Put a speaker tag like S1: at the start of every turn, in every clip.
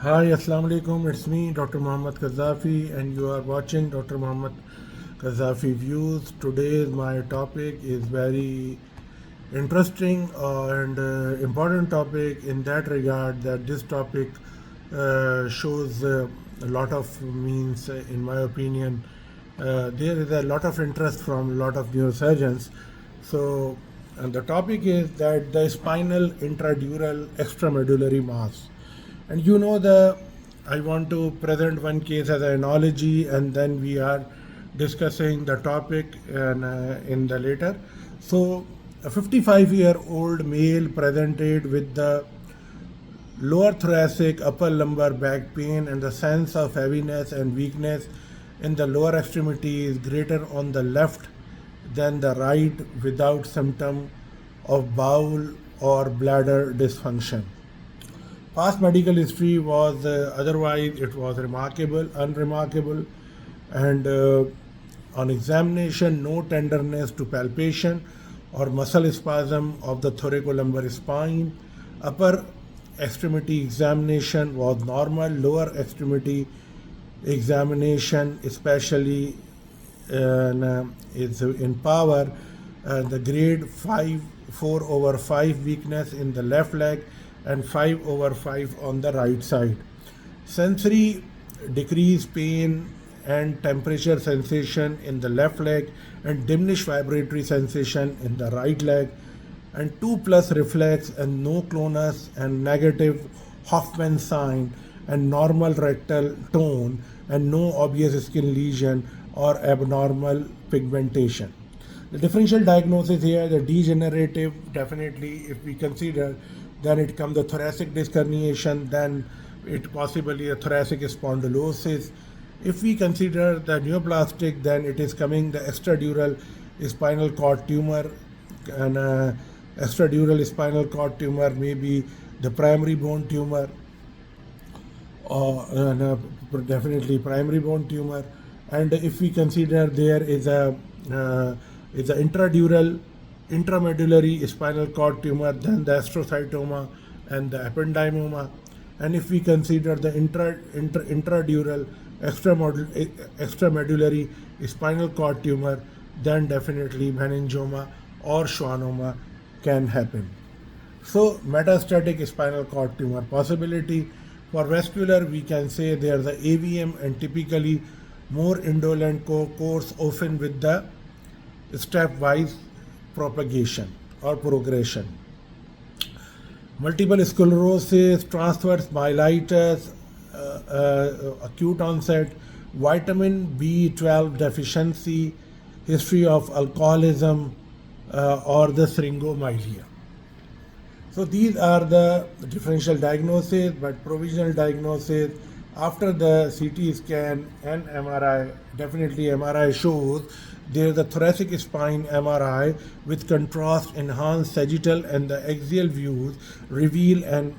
S1: Hi, Assalamu alaikum. It's me, Dr. Mohammad Qazafi, and you are watching Dr. Mohammad Qazafi Views. Today's my topic is very interesting and important topic in that regard that this topic shows a lot of means, in my opinion. There is a lot of interest from a lot of neurosurgeons. So, and the topic is that the spinal intradural extramedullary mass. And I want to present one case as an analogy, and then we are discussing the topic in the later. So, a 55-year-old male presented with the lower thoracic, upper lumbar back pain, and the sense of heaviness and weakness in the lower extremity is greater on the left than the right without symptom of bowel or bladder dysfunction. Past medical history was otherwise it was unremarkable, and on examination, no tenderness to palpation or muscle spasm of the thoracolumbar spine. Upper extremity examination was normal. Lower extremity examination, especially is in power, the grade 4/5 weakness in the left leg and 5/5 on the right side. Sensory decrease pain and temperature sensation in the left leg and diminished vibratory sensation in the right leg, and 2+ reflex and no clonus and negative Hoffman sign and normal rectal tone and no obvious skin lesion or abnormal pigmentation. The differential diagnosis here, the degenerative, definitely if we consider, then it comes the thoracic disc herniation, then it possibly a thoracic spondylosis. If we consider the neoplastic, then it is coming the extradural spinal cord tumor, and extradural spinal cord tumor may be the primary bone tumor, or definitely primary bone tumor. And if we consider there is a intramedullary spinal cord tumor, then the astrocytoma and the ependymoma. And if we consider the intradural extramedullary spinal cord tumor, then definitely meningioma or schwannoma can happen. So metastatic spinal cord tumor possibility. For vascular, we can say they are the AVM and typically more indolent course, often with the stepwise propagation or progression. Multiple sclerosis, transverse myelitis, acute onset, vitamin B12 deficiency, history of alcoholism, or the syringomyelia. So these are the differential diagnosis, but provisional diagnosis after the CT scan and MRI, definitely MRI shows there is a thoracic spine MRI with contrast enhanced sagittal, and the axial views reveal an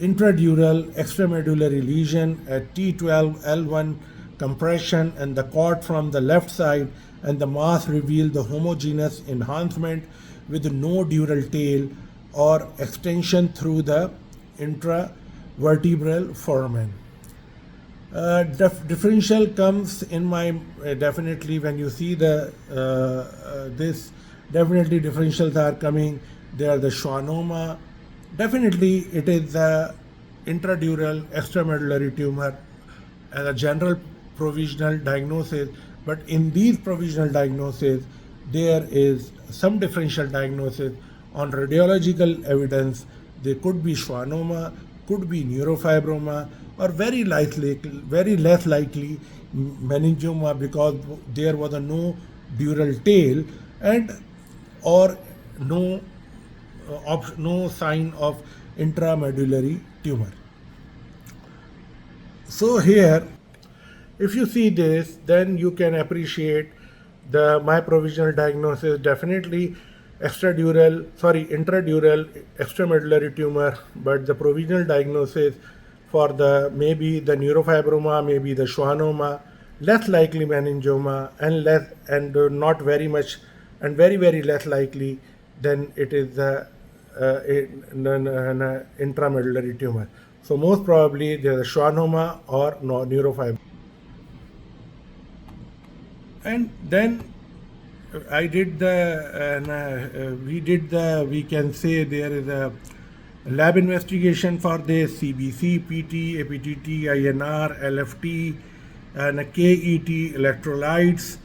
S1: intradural extramedullary lesion at T12L1 compression and the cord from the left side, and the mass reveal the homogeneous enhancement with no dural tail or extension through the intravertebral foramen. Differential comes in my definitely when you see the this, definitely differentials are coming. They are the schwannoma. Definitely it is the intradural extramedullary tumor as a general provisional diagnosis. But in these provisional diagnoses, there is some differential diagnosis on radiological evidence. They could be schwannoma, could be neurofibroma, or very less likely meningioma, because there was a no dural tail and or no sign of intramedullary tumor. So here, if you see this, then you can appreciate my provisional diagnosis, definitely intradural extramedullary tumor, but the provisional diagnosis for the maybe the neurofibroma, maybe the schwannoma, less likely meningioma, and not very much, and very less likely then it is the intramedullary tumor. So most probably there's a schwannoma or neurofibroma. And then I did we did we can say there is a lab investigation for this: CBC, PT, APTT, INR, LFT, and KET electrolytes,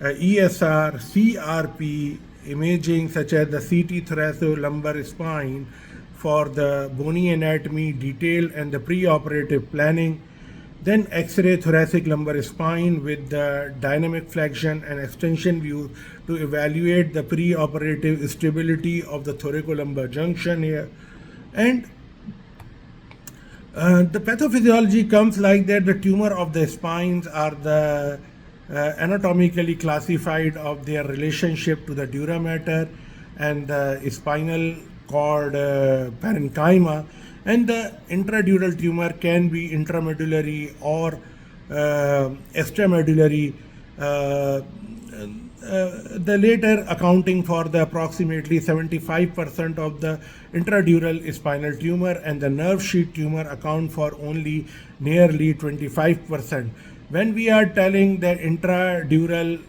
S1: ESR, CRP, imaging such as the CT thoracolumbar spine for the bony anatomy detail and the preoperative planning. Then X-ray thoracic lumbar spine with the dynamic flexion and extension view to evaluate the preoperative stability of the thoracolumbar junction here. And the pathophysiology comes like that: the tumor of the spines are the anatomically classified of their relationship to the dura mater and the spinal cord parenchyma, and the intradural tumor can be intramedullary or extramedullary, the later accounting for the approximately 75% of the intradural spinal tumor, and the nerve sheath tumor account for only nearly 25%. When we are telling that intradural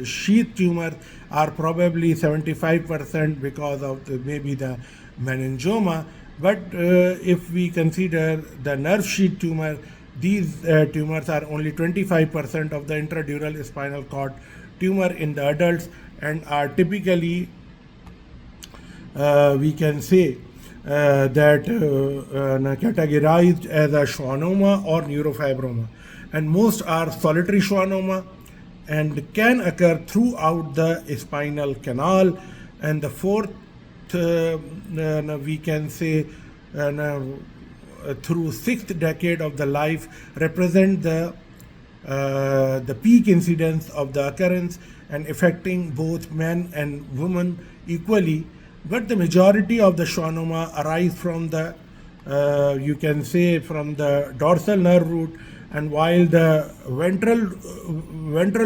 S1: sheath tumor are probably 75% because of maybe the meningioma, but if we consider the nerve sheath tumor, these tumors are only 25% of the intradural spinal cord tumor in the adults, and are typically we can say that categorized as a schwannoma or neurofibroma, and most are solitary schwannoma and can occur throughout the spinal canal. And the fourth we can say through sixth decade of the life represent the peak incidence of the occurrence and affecting both men and women equally. But the majority of the schwannoma arise from the you can say from the dorsal nerve root, and while the ventral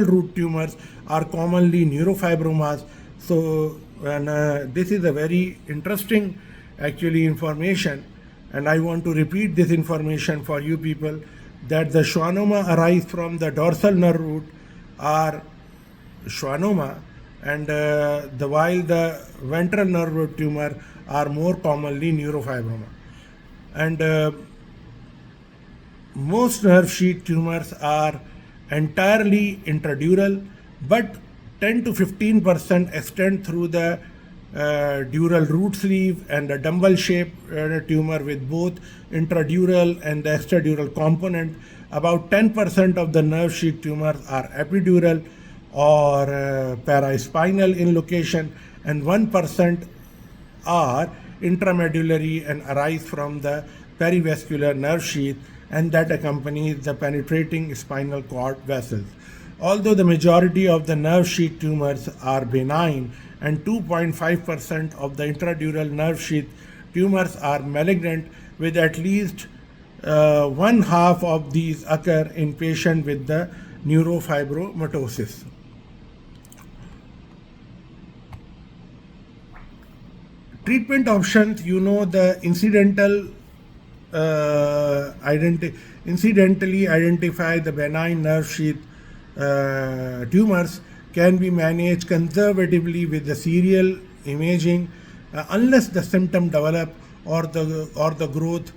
S1: root tumors are commonly neurofibromas. So this is a very interesting actually information, and I want to repeat this information for you people, that the schwannoma arise from the dorsal nerve root are schwannoma, and while the ventral nerve root tumor are more commonly neurofibroma. And most nerve sheath tumors are entirely intradural, but 10 to 15% extend through the dural root sleeve, and a dumbbell-shaped tumor with both intradural and the extradural component. About 10% of the nerve sheath tumors are epidural or paraspinal in location, and 1% are intramedullary and arise from the perivascular nerve sheath, and that accompanies the penetrating spinal cord vessels. Although the majority of the nerve sheath tumors are benign, and 2.5% of the intradural nerve sheath tumors are malignant, with at least one half of these occur in patients with the neurofibromatosis. Treatment options, the incidentally identify the benign nerve sheath tumors can be managed conservatively with the serial imaging unless the symptom develop or the growth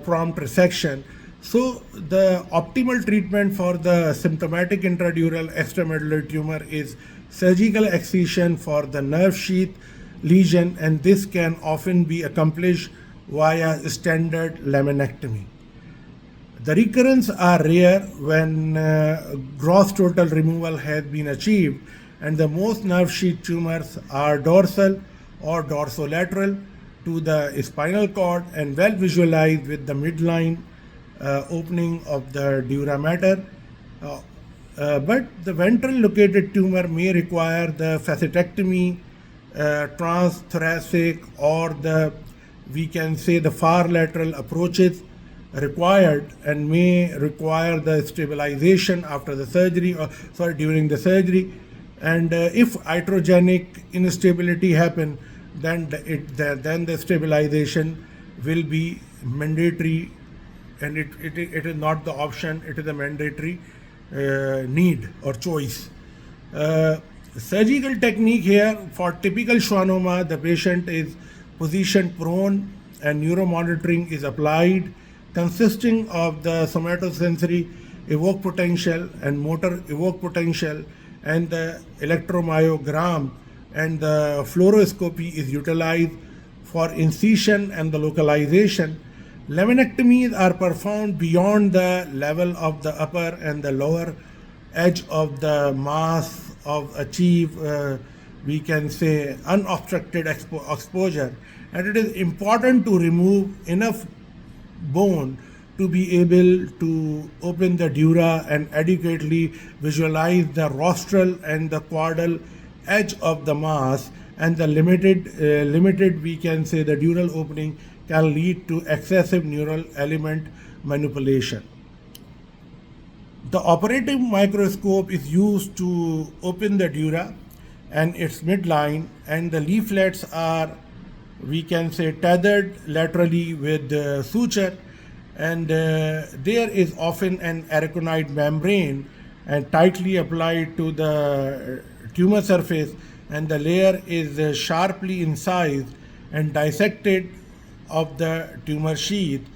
S1: prompt resection. So the optimal treatment for the symptomatic intradural extramedullary tumor is surgical excision for the nerve sheath lesion, and this can often be accomplished via standard laminectomy. The recurrences are rare when gross total removal has been achieved, and the most nerve sheath tumors are dorsal or dorsolateral to the spinal cord and well visualized with the midline opening of the dura mater. But the ventral located tumor may require the facetectomy, transthoracic, or we can say the far lateral approaches required, and may require the stabilization after the surgery or during the surgery. And if iatrogenic instability happen, then the stabilization will be mandatory, and it is not the option, it is a mandatory need or choice. Surgical technique here for typical schwannoma, the patient is position prone and neuromonitoring is applied, consisting of the somatosensory evoke potential and motor evoke potential, and the electromyogram and the fluoroscopy is utilized for incision and the localization. Laminectomies are performed beyond the level of the upper and the lower edge of the mass of achieve, we can say, unobstructed exposure, and it is important to remove enough bone to be able to open the dura and adequately visualize the rostral and the caudal edge of the mass, and the limited, we can say, the dural opening can lead to excessive neural element manipulation. The operative microscope is used to open the dura and its midline, and the leaflets are, we can say, tethered laterally with the suture, and there is often an aragonite membrane and tightly applied to the tumor surface, and the layer is sharply incised and dissected of the tumor sheath,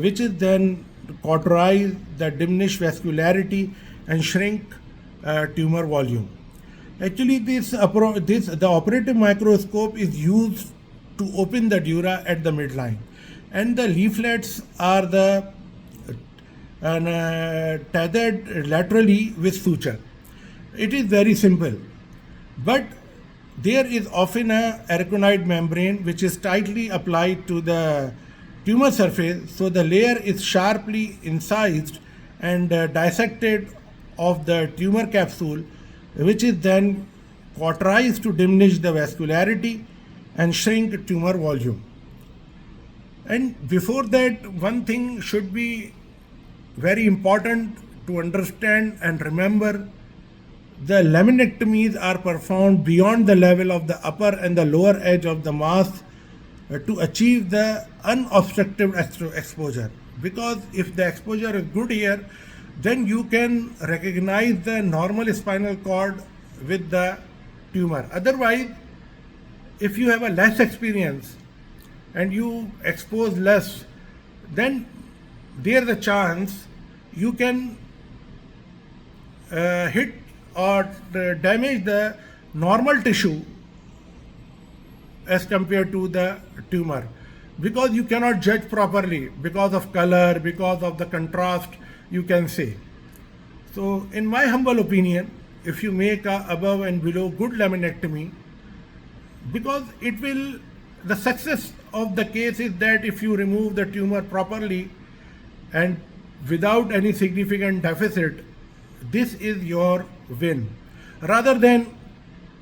S1: which is then cauterize the diminished vascularity and shrink tumor volume. Actually, the operative microscope is used to open the dura at the midline, and the leaflets are tethered laterally with suture. It is very simple, but there is often a aragonite membrane which is tightly applied to the tumor surface, so the layer is sharply incised and dissected of the tumor capsule, which is then cauterized to diminish the vascularity and shrink tumor volume. And before that, one thing should be very important to understand and remember: the laminectomies are performed beyond the level of the upper and the lower edge of the mass to achieve the unobstructed exposure. Because if the exposure is good here, then you can recognize the normal spinal cord with the tumor. Otherwise, if you have a less experience and you expose less, then there's a chance you can hit or damage the normal tissue as compared to the tumor, because you cannot judge properly because of color, because of the contrast, you can say. So in my humble opinion, if you make a above and below good laminectomy, because it will, the success of the case is that if you remove the tumor properly and without any significant deficit, this is your win, rather than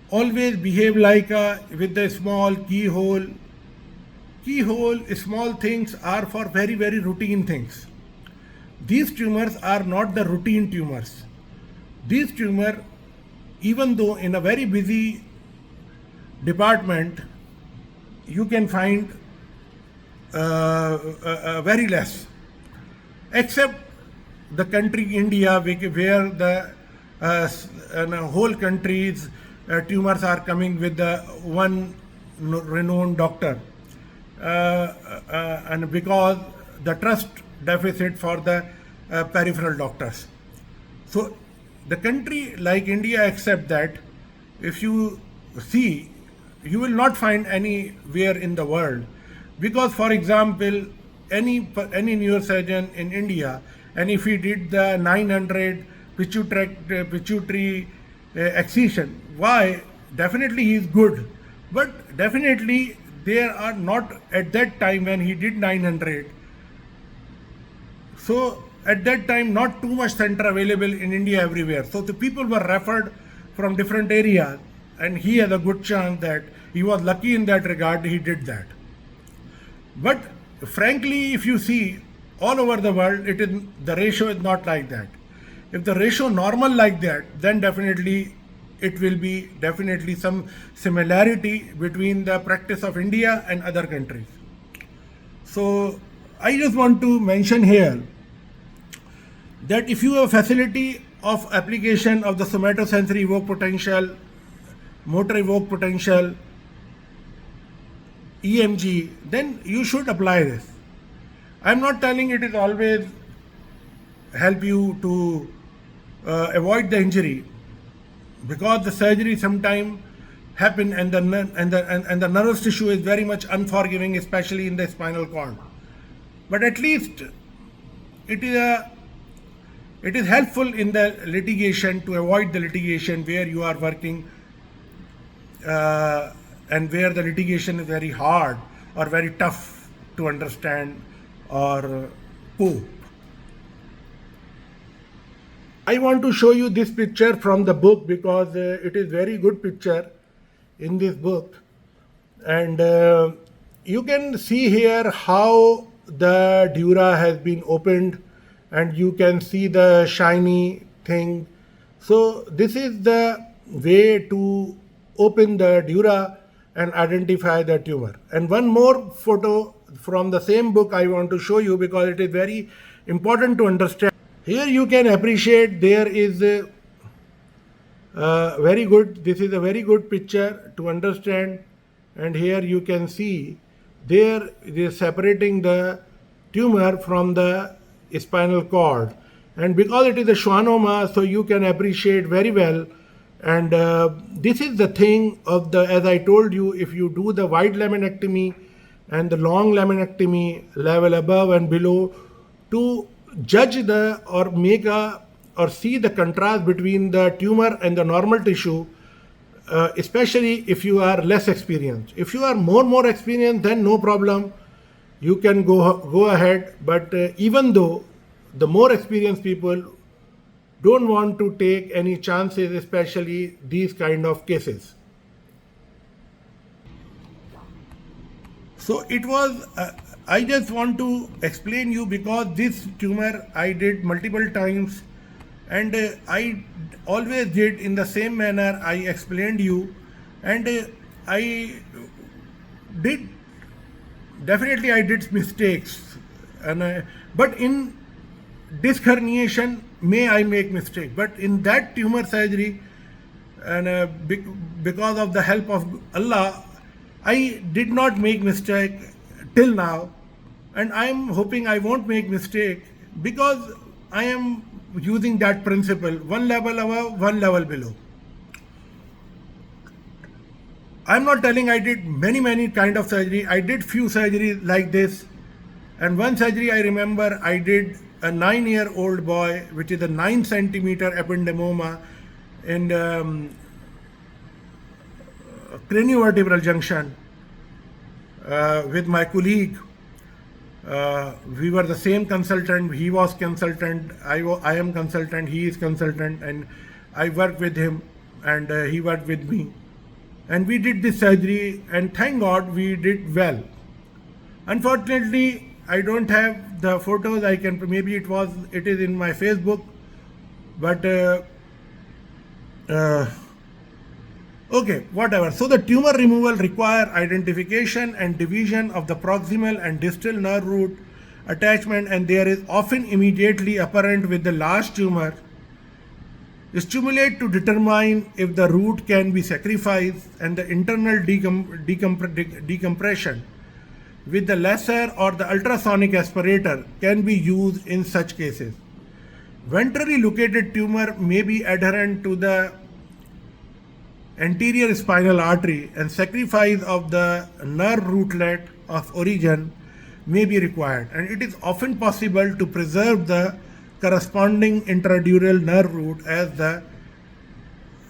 S1: always behave like with the small keyhole. Small things are for very, very routine things. These tumors are not the routine tumors. These tumors, even though in a very busy department, you can find very less, except the country India, where the whole country's tumors are coming with the one renowned doctor, and because the trust deficit for the peripheral doctors. So the country like India accept that. If you see, you will not find anywhere in the world, because for example, any neurosurgeon in India, and if he did the 900 pituitary excision, why? Definitely he is good, but definitely there are not, at that time when he did 900, so at that time not too much center available in India everywhere, so the people were referred from different areas, and he had a good chance that he was lucky in that regard, he did that. But frankly, if you see all over the world, the ratio is not like that. If the ratio normal like that, then definitely it will be definitely some similarity between the practice of India and other countries. So I just want to mention here that if you have facility of application of the somatosensory evoked potential, motor evoked potential, EMG, then you should apply this. I'm not telling it is always help you to avoid the injury, because the surgery sometime happen and the nervous tissue is very much unforgiving, especially in the spinal cord. But at least it is helpful in the litigation, to avoid the litigation where you are working and where the litigation is very hard or very tough to understand or cope. I want to show you this picture from the book because it is very good picture in this book, and you can see here how the dura has been opened, and you can see the shiny thing. So this is the way to open the dura and identify the tumor. And one more photo from the same book I want to show you because it is very important to understand. Here you can appreciate there is a very good, this is a very good picture to understand, and here you can see there it is separating the tumor from the spinal cord, and because it is a schwannoma, so you can appreciate very well. And this is the thing of the, as I told you, if you do the wide laminectomy and the long laminectomy level above and below, to judge the or make a or see the contrast between the tumor and the normal tissue, especially if you are less experienced. If you are more experienced, then no problem, you can go ahead. But even though the more experienced people don't want to take any chances, especially these kind of cases. So it was, I just want to explain you because this tumor I did multiple times, and I always did in the same manner I explained you, and I did, definitely I did mistakes, and but in disc herniation may I make mistake, but in that tumor surgery, and because of the help of Allah, I did not make mistake till now, and I am hoping I won't make mistake because I am using that principle, one level above, one level below. I'm not telling I did many kind of surgery. I did few surgeries like this, and one surgery I remember I did a 9-year-old boy, which is a 9 centimeter ependymoma in craniovertebral junction with my colleague. We were the same consultant. He was consultant. I am consultant. He is consultant, and I worked with him, and he worked with me, and we did this surgery. And thank God we did well. Unfortunately, I don't have the photos. I can, maybe it is in my Facebook, but okay, whatever. So the tumor removal require identification and division of the proximal and distal nerve root attachment, and there is often immediately apparent with the large tumor. Stimulate to determine if the root can be sacrificed, and the internal decompression with the laser or the ultrasonic aspirator can be used in such cases. Ventrally located tumor may be adherent to the anterior spinal artery, and sacrifice of the nerve rootlet of origin may be required, and it is often possible to preserve the corresponding intradural nerve root as the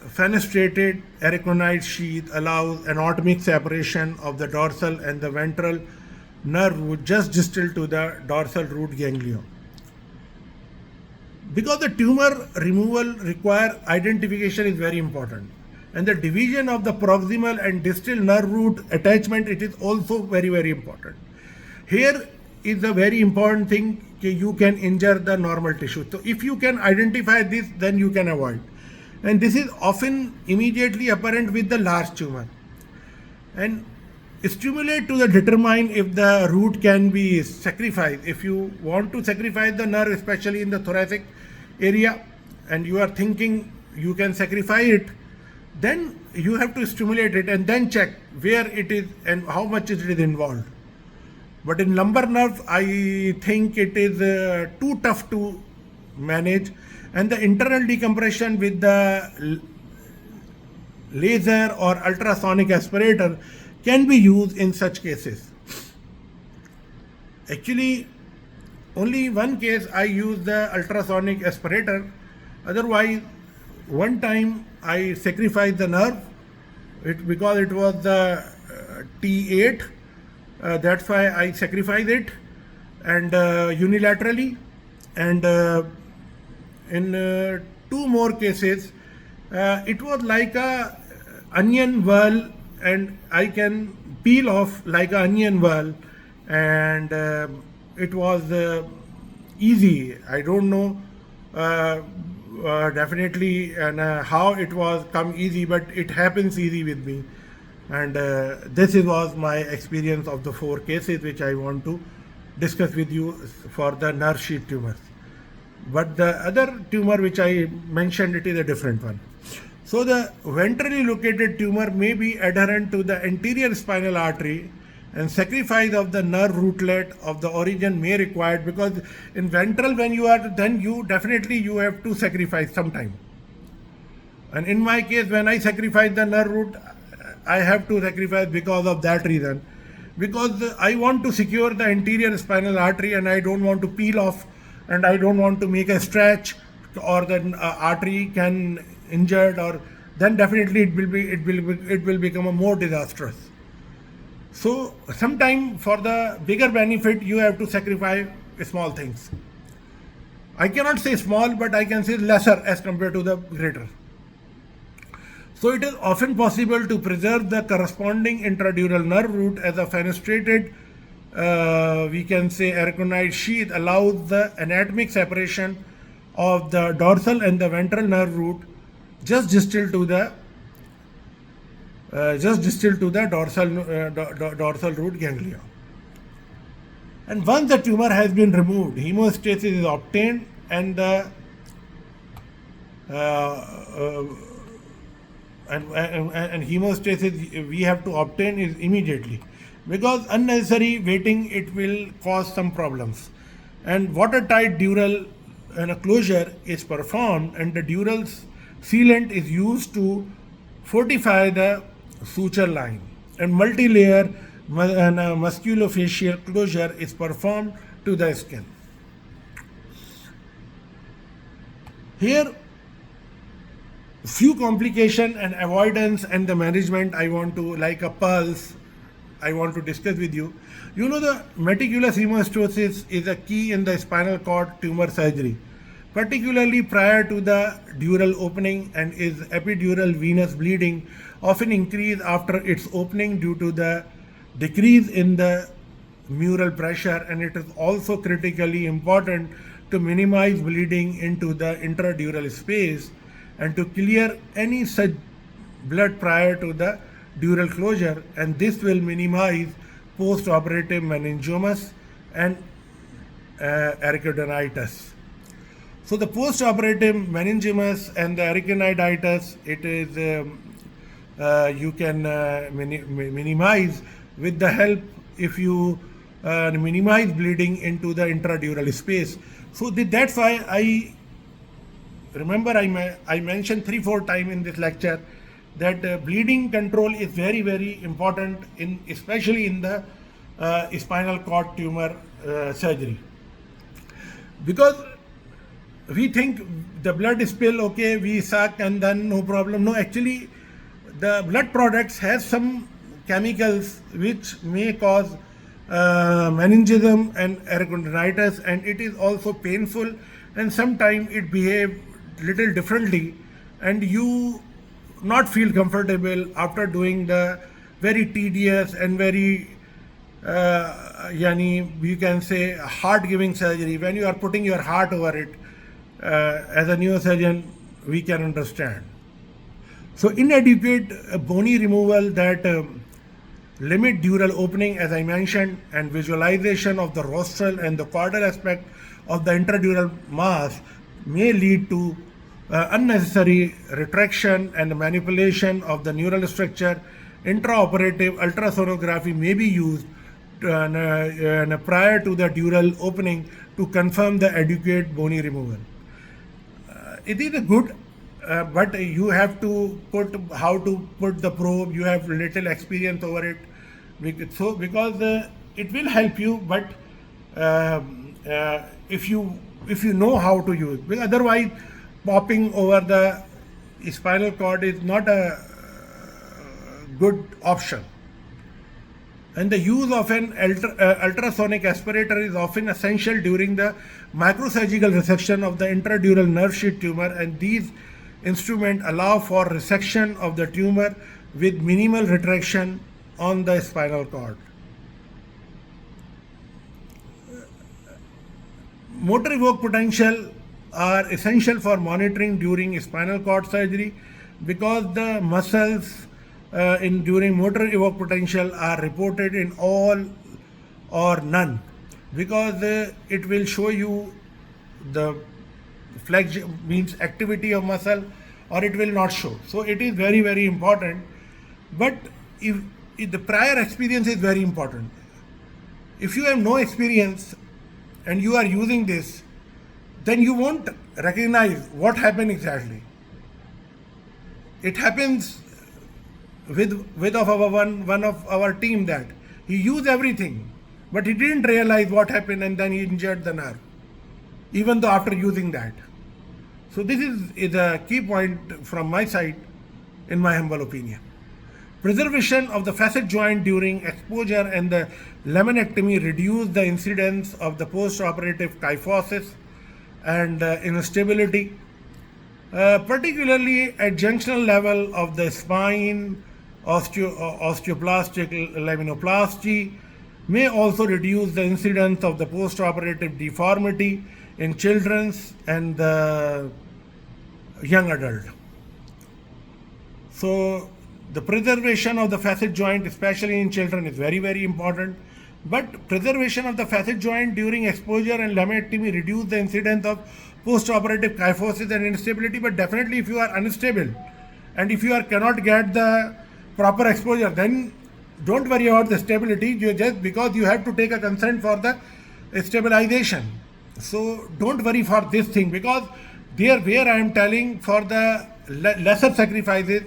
S1: fenestrated araconite sheath allows anatomic separation of the dorsal and the ventral nerve root just distal to the dorsal root ganglion. Because the tumor removal require identification is very important, and the division of the proximal and distal nerve root attachment, it is also very important. Here is a very important thing, you can injure the normal tissue. So if you can identify this, then you can avoid. And this is often immediately apparent with the large tumor. And stimulate to the determine if the root can be sacrificed. If you want to sacrifice the nerve, especially in the thoracic area, and you are thinking you can sacrifice it, then you have to stimulate it and then check where it is and how much it is involved. But in lumbar nerve, I think it is too tough to manage, and the internal decompression with the laser or ultrasonic aspirator can be used in such cases. Actually, only one case I used the ultrasonic aspirator. Otherwise, one time I sacrificed the nerve because it was the T8. That's why I sacrificed it, and unilaterally. And in two more cases, it was like a onion whirl, and I can peel off like an onion whirl, and it was easy. I don't know definitely and how it was come easy, but it happens easy with me. And this was my experience of the 4 cases which I want to discuss with you for the nerve sheath tumors. But the other tumor which I mentioned, it is a different one. So the ventrally located tumor may be adherent to the anterior spinal artery, and sacrifice of the nerve rootlet of the origin may required, because in ventral when you are, then you definitely you have to sacrifice sometime. And in my case, when I sacrifice the nerve root, I have to sacrifice because of that reason, because I want to secure the anterior spinal artery and I don't want to peel off, and I don't want to make a stretch or the artery can injured, or then definitely it will become a more disastrous. So sometime for the bigger benefit you have to sacrifice small things. I cannot say small, but I can say lesser as compared to the greater. So it is often possible to preserve the corresponding intradural nerve root as a fenestrated, we can say aragonite sheath allows the anatomic separation of the dorsal and the ventral nerve root just distal to the dorsal root ganglia. And once the tumor has been removed, hemostasis is obtained, and the and hemostasis we have to obtain is immediately, because unnecessary waiting, it will cause some problems. And watertight dural closure is performed, and the dural sealant is used to fortify the suture line, and multi-layer musculofacial closure is performed to the skin. Here few complication and avoidance and the management I want to, like a pulse, I want to discuss with you. You know, the meticulous hemostasis is a key in the spinal cord tumor surgery, particularly prior to the dural opening, and is epidural venous bleeding often increase after its opening due to the decrease in the mural pressure, and it is also critically important to minimize bleeding into the intradural space and to clear any such blood prior to the dural closure, and this will minimize post-operative meningiomas and arachidonitis. So the post-operative meningiomas and the arachidonitis, it is you can minimize with the help if you minimize bleeding into the intradural space. So that's why I remember I mentioned 3-4 times in this lecture that bleeding control is very, very important, especially in the spinal cord tumor surgery, because we think the blood spill, okay, we suck and then no problem. No, actually the blood products has some chemicals which may cause meningism and arachidonitis, and it is also painful, and sometimes it behaves little differently, and you not feel comfortable after doing the very tedious and very you can say heart giving surgery, when you are putting your heart over it. As a neurosurgeon we can understand. So inadequate bony removal, that limit dural opening, as I mentioned, and visualization of the rostral and the caudal aspect of the intradural mass may lead to unnecessary retraction and manipulation of the neural structure. Intraoperative ultrasonography may be used prior to the dural opening to confirm the adequate bony removal. It is a good, but you have to put how to put the probe. You have little experience over it, because it will help you. But if you know how to use, because otherwise popping over the spinal cord is not a good option. And the use of an ultrasonic aspirator is often essential during the microsurgical resection of the intradural nerve sheath tumor, and these instruments allow for resection of the tumor with minimal retraction on the spinal cord. Motor evoked potential are essential for monitoring during spinal cord surgery, because the muscles during motor evoked potential are reported in all or none, because it will show you the flexion means activity of muscle, or it will not show. So it is very, very important. But if the prior experience is very important. If you have no experience and you are using this, then you won't recognize what happened exactly. It happens with of our one of our team, that he used everything, but he didn't realize what happened, and then he injured the nerve, even though after using that. So this is a key point from my side, in my humble opinion. Preservation of the facet joint during exposure and the laminectomy reduce the incidence of the post-operative kyphosis and instability, particularly at junctional level of the spine. Osteoplastic laminoplasty may also reduce the incidence of the post-operative deformity in children and the young adult. So the preservation of the facet joint, especially in children, is very, very important. But preservation of the facet joint during exposure and laminectomy reduce the incidence of post-operative kyphosis and instability. But definitely, if you are unstable and if you cannot get the proper exposure, then don't worry about the stability. You just, because you have to take a consent for the stabilization. So don't worry for this thing, because there where I am telling for the lesser sacrifices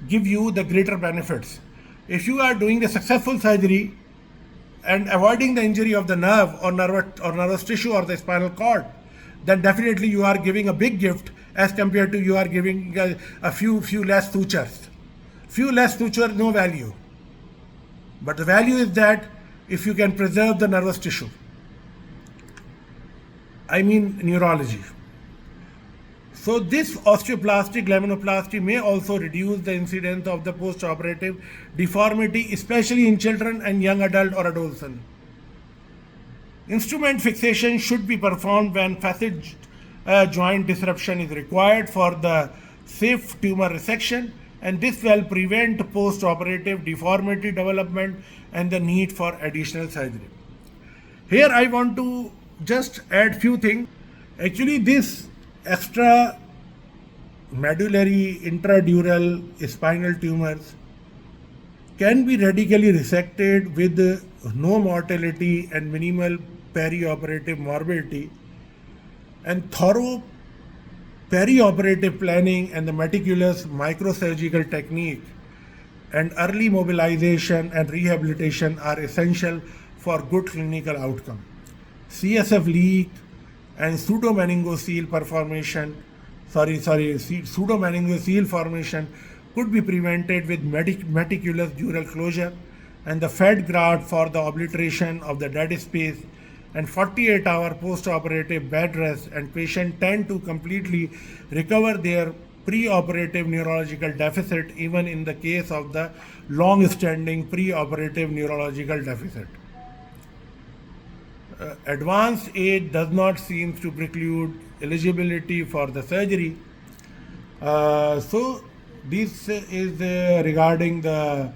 S1: give you the greater benefits. If you are doing a successful surgery and avoiding the injury of the nerve or nervous tissue or the spinal cord, then definitely you are giving a big gift as compared to you are giving a few less sutures. Few less sutures, no value. But the value is that if you can preserve the nervous tissue, I mean neurology. So this osteoplastic laminoplasty may also reduce the incidence of the post-operative deformity, especially in children and young adult or adolescent. Instrument fixation should be performed when facet joint disruption is required for the safe tumor resection, and this will prevent post-operative deformity development and the need for additional surgery. Here I want to just add few things. Actually, this extra medullary intradural spinal tumors can be radically resected with no mortality and minimal perioperative morbidity, and thorough perioperative planning and the meticulous microsurgical technique and early mobilization and rehabilitation are essential for good clinical outcome. CSF leak and pseudomeningocele formation could be prevented with meticulous dural closure and the fed graft for the obliteration of the dead space and 48-hour post-operative bed rest, and patients tend to completely recover their pre-operative neurological deficit even in the case of the long-standing pre-operative neurological deficit. Advanced age does not seem to preclude eligibility for the surgery. So this is regarding the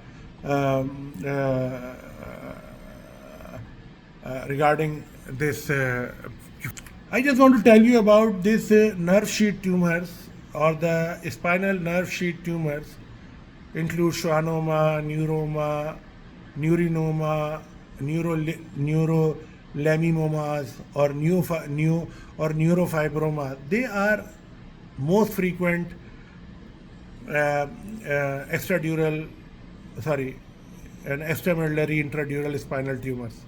S1: um, regarding this. I just want to tell you about this nerve sheath tumors or the spinal nerve sheath tumors include schwannoma, neuroma, neurinoma, neuroleminomas, or neurofibroma. They are most frequent extradural, sorry, and extramedullary intradural spinal tumors.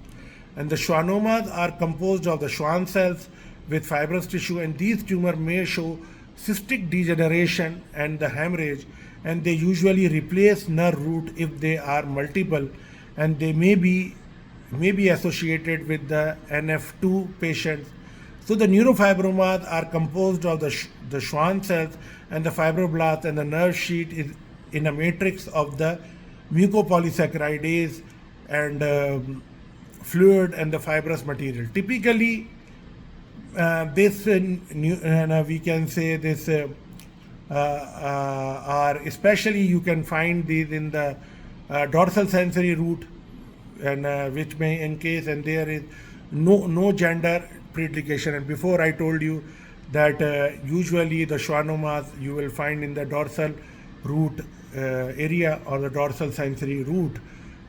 S1: And the schwannomas are composed of the Schwann cells with fibrous tissue, and these tumors may show cystic degeneration and the hemorrhage, and they usually replace nerve root if they are multiple, and they may be associated with the NF2 patients. So the neurofibromas are composed of the Schwann cells and the fibroblasts, and the nerve sheath is in a matrix of the mucopolysaccharidase and fluid and the fibrous material. Typically, we can say this are especially you can find these in the dorsal sensory root, and which may encase, and there is no gender predilection. And before I told you that usually the schwannomas you will find in the dorsal root area or the dorsal sensory root,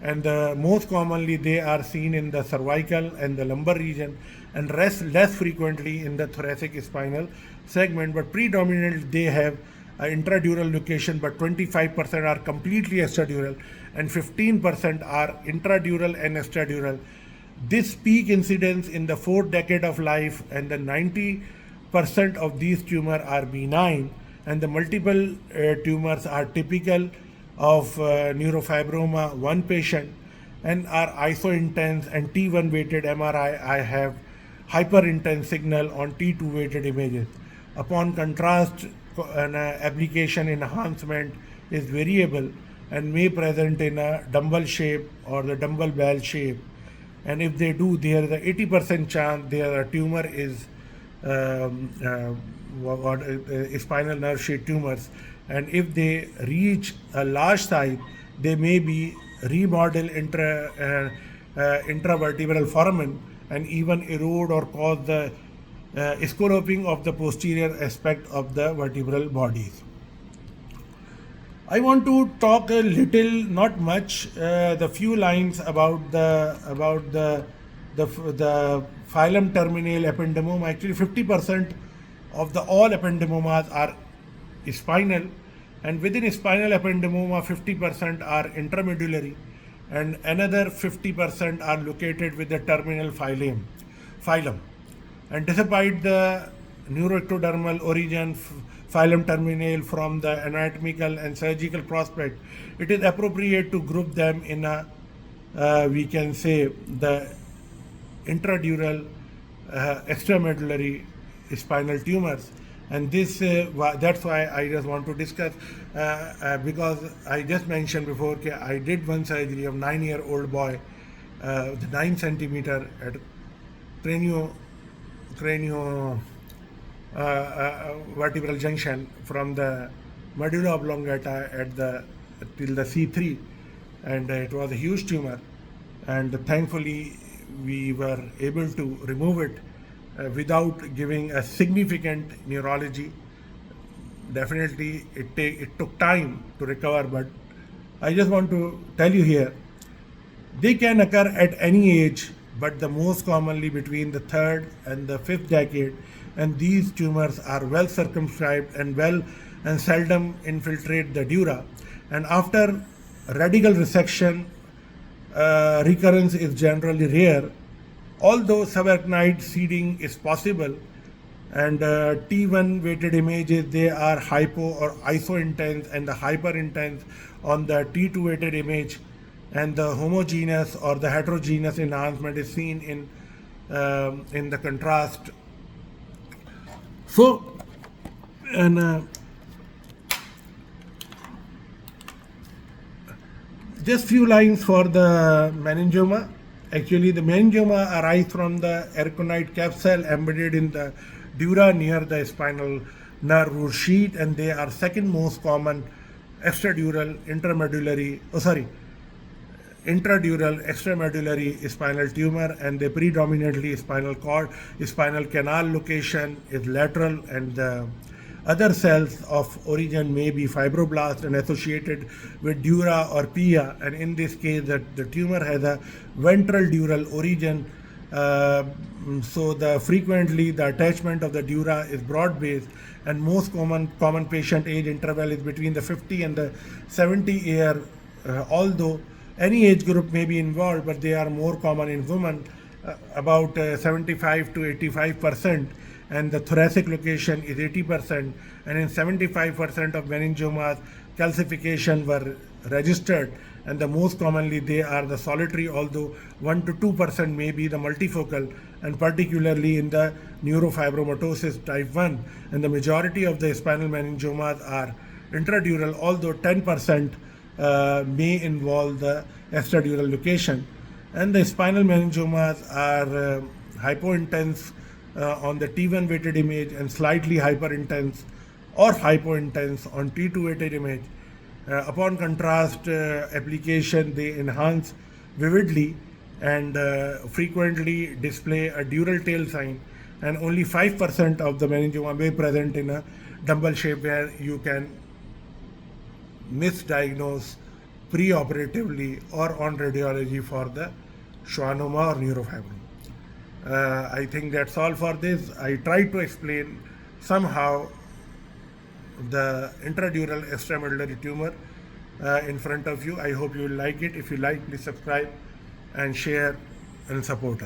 S1: and most commonly they are seen in the cervical and the lumbar region, and less frequently in the thoracic spinal segment, but predominantly they have intradural location, but 25% are completely extradural and 15% are intradural and extradural. This peak incidence in the fourth decade of life, and the 90% of these tumors are benign, and the multiple tumors are typical of neurofibroma, one patient, and are iso-intense and T1 weighted MRI. I have hyper-intense signal on T2 weighted images. Upon contrast, an application enhancement is variable and may present in a dumbbell shape or the dumbbell bell shape. And if they do, there is a 80% chance their tumor is spinal nerve sheath tumors. And if they reach a large size, they may be remodel intravertebral foramen and even erode or cause the scalloping of the posterior aspect of the vertebral bodies. I want to talk a little, not much, the few lines about the phylum terminal ependymoma. Actually, 50% of all ependymomas are spinal, and within spinal ependymoma, 50% are intramedullary, and another 50% are located with the terminal phylum. And despite the neuroectodermal origin, phylum terminal from the anatomical and surgical prospect, it is appropriate to group them in a, we can say, the intradural extramedullary spinal tumors. And this that's why I just want to discuss, because I just mentioned before that I did one surgery of 9-year-old boy, the 9 centimeter at cranial vertebral junction from the medulla oblongata till the C3, and it was a huge tumor, and thankfully we were able to remove it without giving a significant neurology. Definitely it took time to recover, but I just want to tell you here, they can occur at any age, but the most commonly between the third and the fifth decade, and these tumors are well circumscribed and seldom infiltrate the dura, and after radical resection recurrence is generally rare, although subarachnoid seeding is possible. And T1 weighted images, they are hypo or iso-intense and the hyper-intense on the T2 weighted image, and the homogeneous or the heterogeneous enhancement is seen in the contrast. So, and just few lines for the meningioma. Actually, the meningioma arise from the ericonoid capsule embedded in the dura near the spinal nerve root sheath, and they are second most common extradural intradural extramedullary spinal tumor, and they predominantly spinal cord, spinal canal location is lateral, and the other cells of origin may be fibroblast and associated with dura or pia, and in this case that the tumor has a ventral dural origin. So the frequently the attachment of the dura is broad based, and most common patient age interval is between the 50 and the 70 year, although any age group may be involved, but they are more common in women, about 75 to 85%, and the thoracic location is 80%, and in 75% of meningiomas, calcification were registered, and the most commonly they are the solitary, although 1 to 2% may be the multifocal, and particularly in the neurofibromatosis type 1, and the majority of the spinal meningiomas are intradural, although 10% may involve the extradural location. And the spinal meningiomas are hypointense on the T1 weighted image and slightly hyperintense or hypointense on T2 weighted image. Upon contrast application, they enhance vividly and frequently display a dural tail sign, and only 5% of the meningioma may present in a dumbbell shape, where you can misdiagnose preoperatively or on radiology for the schwannoma or neurofibroma. I think that's all for this. I tried to explain somehow the intradural extramedullary tumor in front of you. I hope you will like it. If you like, please subscribe and share and support us.